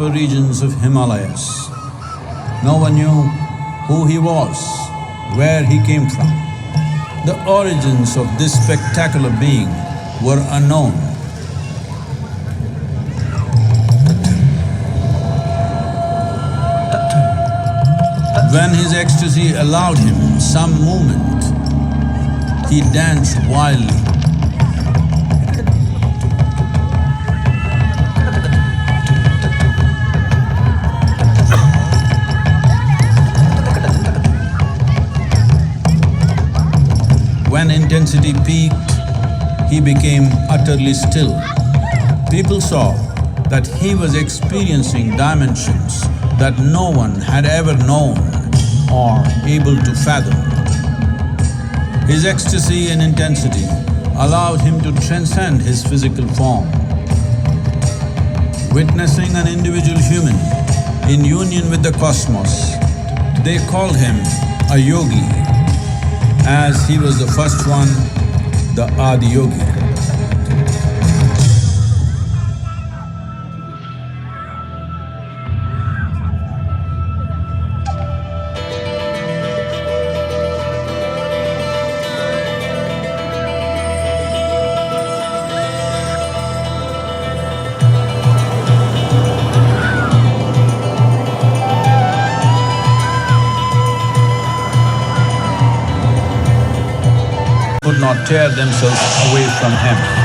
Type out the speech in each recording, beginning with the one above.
upper regions of Himalayas. No one knew who he was, where he came from. The origins of this spectacular being were unknown. When his ecstasy allowed him some movement, he danced wildly. When intensity peaked, he became utterly still. People saw that he was experiencing dimensions that no one had ever known or able to fathom. His ecstasy and intensity allowed him to transcend his physical form. Witnessing an individual human in union with the cosmos, they called him a yogi, as he was the first one, the Adiyogi. Could not tear themselves away from him.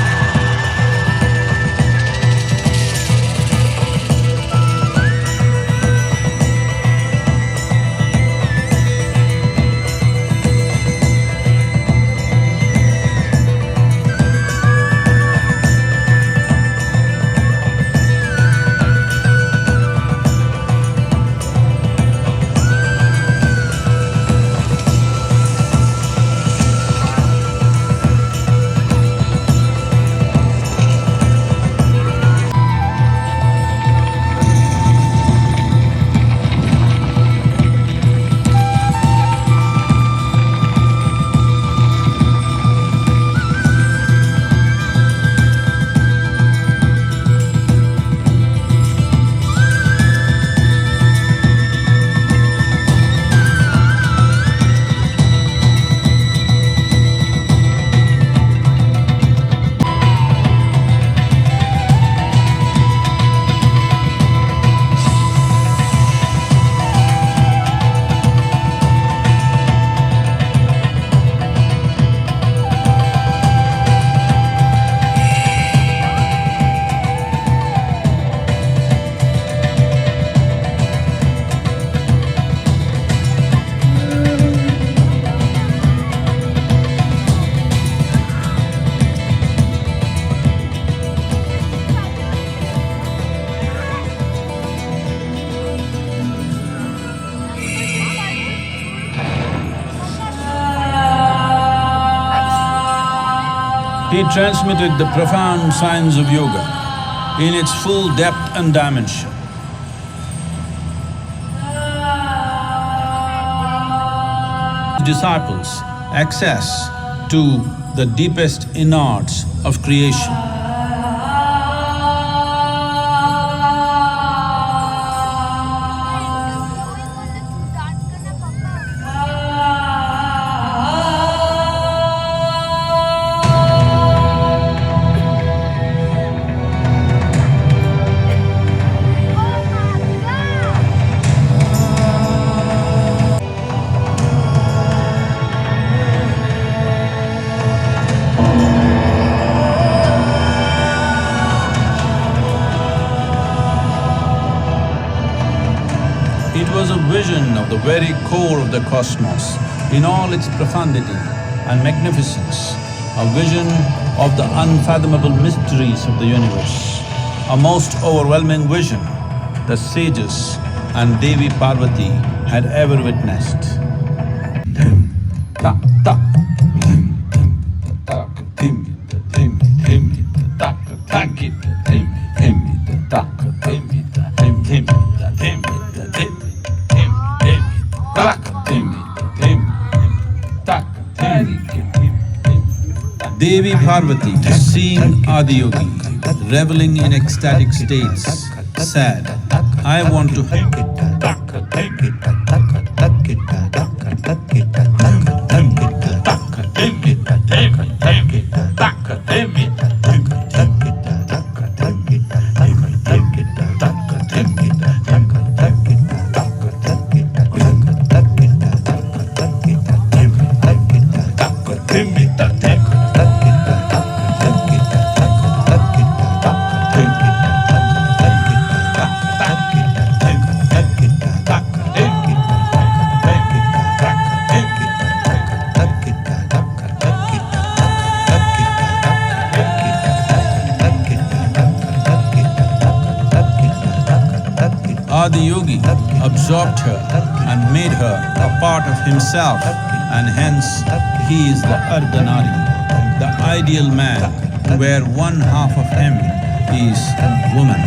He transmitted the profound science of yoga in its full depth and dimension. Disciples access to the deepest innards of creation. It was a vision of the very core of the cosmos in all its profundity and magnificence, a vision of the unfathomable mysteries of the universe, a most overwhelming vision the sages and Devi Parvati had ever witnessed. Devi Parvati, seeing Adiyogi reveling in ecstatic states, said, I want to… Adiyogi absorbed her and made her a part of himself, and hence he is the Ardhanari, the ideal man, where one half of him is woman.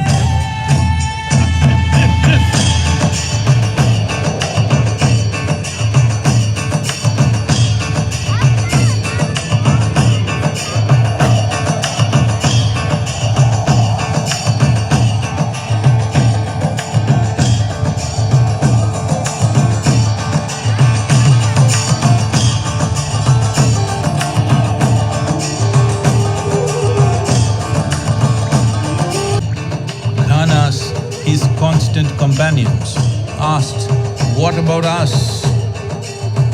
His constant companions asked, "What about us?"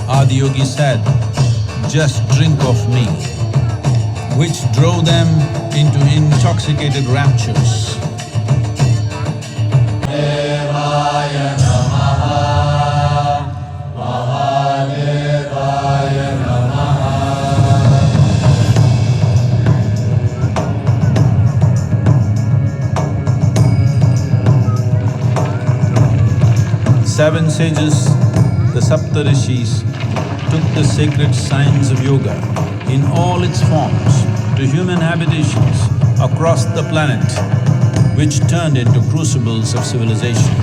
Adiyogi said, "Just drink of me," which drove them into intoxicated raptures. Seven sages, the Saptarishis, took the sacred science of yoga in all its forms to human habitations across the planet, which turned into crucibles of civilization.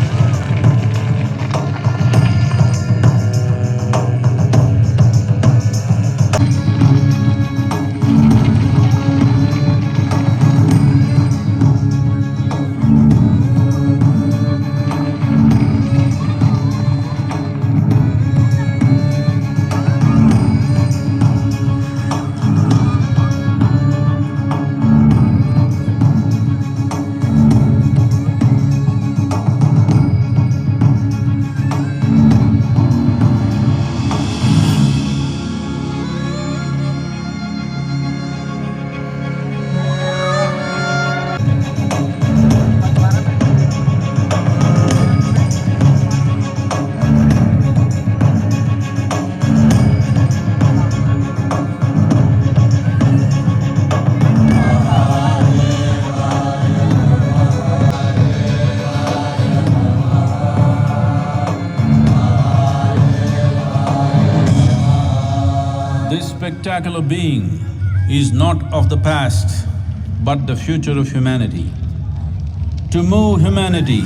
This spectacular being is not of the past, but the future of humanity. To move humanity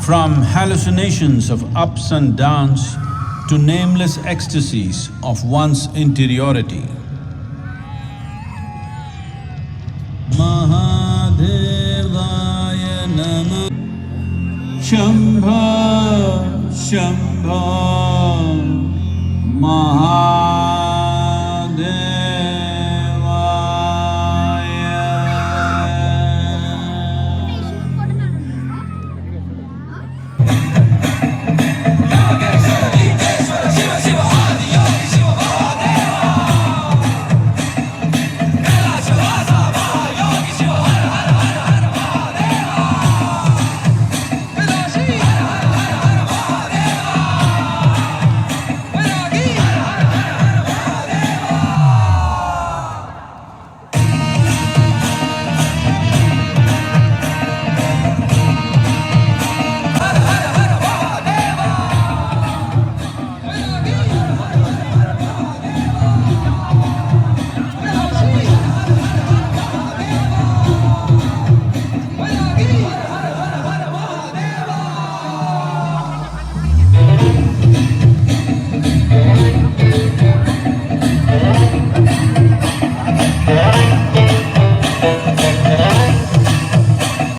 from hallucinations of ups and downs to nameless ecstasies of one's interiority. Mahadevaya Namah Shambha Shambha Maha